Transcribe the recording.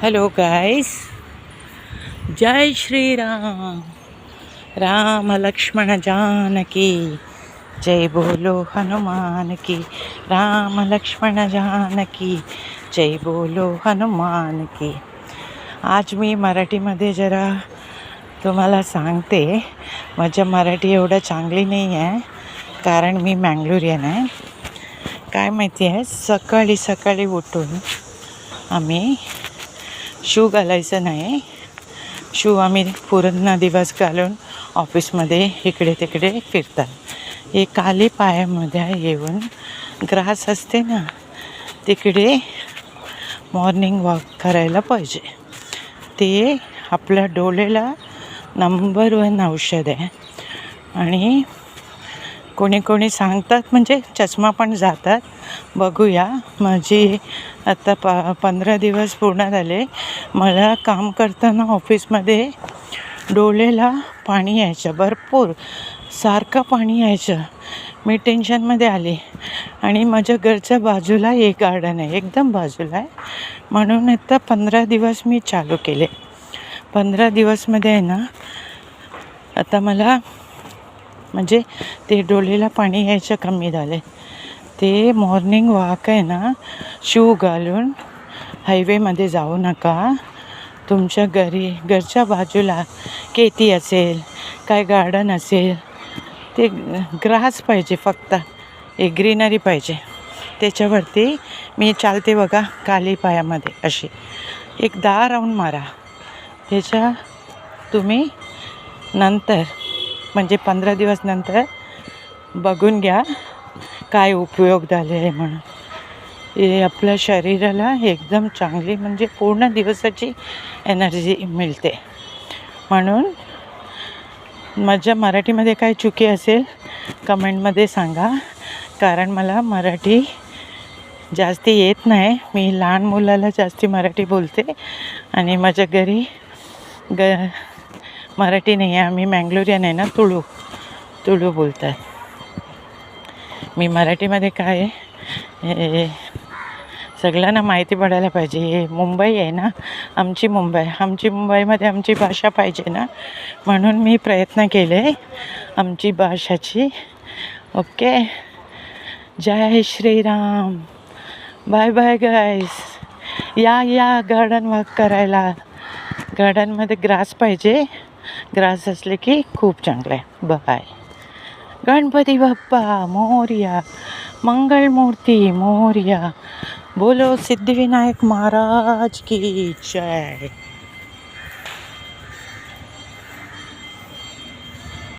Hello guys, जय श्री राम। राम लक्ष्मण जानकी, जय बोलो हनुमान की। राम लक्ष्मण जानकी, जय बोलो हनुमान की। आज मी मराठीमध्ये जरा तुम्हाला सांगते. माझं मराठी एवढं चांगली नाही आहे, कारण मी मँगलोरियन आहे. काय माहिती आहे, सकाळी सकाळी उठून आम्ही शू घालायचं नाही. शू आम्ही पूर्ण दिवस घालून ऑफिसमध्ये इकडे तिकडे फिरतात. हे खाली पायामध्ये येऊन ग्रास असते ना, तिकडे मॉर्निंग वॉक करायला पाहिजे. ते आपल्या डोळ्याला नंबर 1 औषध आहे. आणि कोणी कोणी सांगतात, म्हणजे चष्मा पण जातात. बघूया. माझी आता 15 दिवस पूर्ण झाले. मला काम करताना ऑफिसमध्ये डोळ्याला पाणी यायचं, भरपूर सारखं पाणी यायचं. मी टेन्शनमध्ये आले. आणि माझ्या घरच्या बाजूला एक गार्डन आहे, एकदम बाजूला आहे. म्हणून आता 15 दिवस मी चालू केले. 15 दिवसमध्ये आहे ना, आता मला म्हणजे ते डोळ्याला पाणी यायचं कमी झाले. ते मॉर्निंग वॉक आहे ना, शू घालून हायवेमध्ये जाऊ नका. तुमच्या घरच्या बाजूला केती असेल, काय गार्डन असेल, ते ग्रास पाहिजे, फक्त एक ग्रीनरी पाहिजे. त्याच्यावरती मी चालते बघा, खाली पायामध्ये अशी एक 10 राऊंड मारा. त्याच्या तुम्ही नंतर म्हणजे 15 दिवस नंतर बघून घ्या काय उपयोग झाले आहे म्हणून. हे आपल्या शरीराला एकदम चांगली, म्हणजे पूर्ण दिवसाची एनर्जी मिळते. म्हणून माझ्या मराठीमध्ये काय चुकी असेल कमेंटमध्ये सांगा, कारण मला मराठी जास्ती येत नाही. मी लहान मुलाला जास्ती मराठी बोलते आणि माझ्या घरी मराठी नाही आहे. आम्ही मँगलोरियन आहे ना, तुळू बोलतात. मी मराठीमध्ये काय आहे सगळ्यांना माहिती पडायला पाहिजे. हे मुंबई आहे ना, आमची मुंबईमध्ये आमची भाषा पाहिजे ना, म्हणून मी प्रयत्न केले आमची भाषाची. ओके. जय श्रीराम. बाय बाय गाईस. या गार्डन वॉक करायला. गार्डनमध्ये ग्रास पाहिजे. ग्रास असले की खूप चांगलं आहे. बाय. गणपती बाप्पा मोरया, मंगलमूर्ती मोरया. बोलो सिद्धिविनायक महाराज की जय.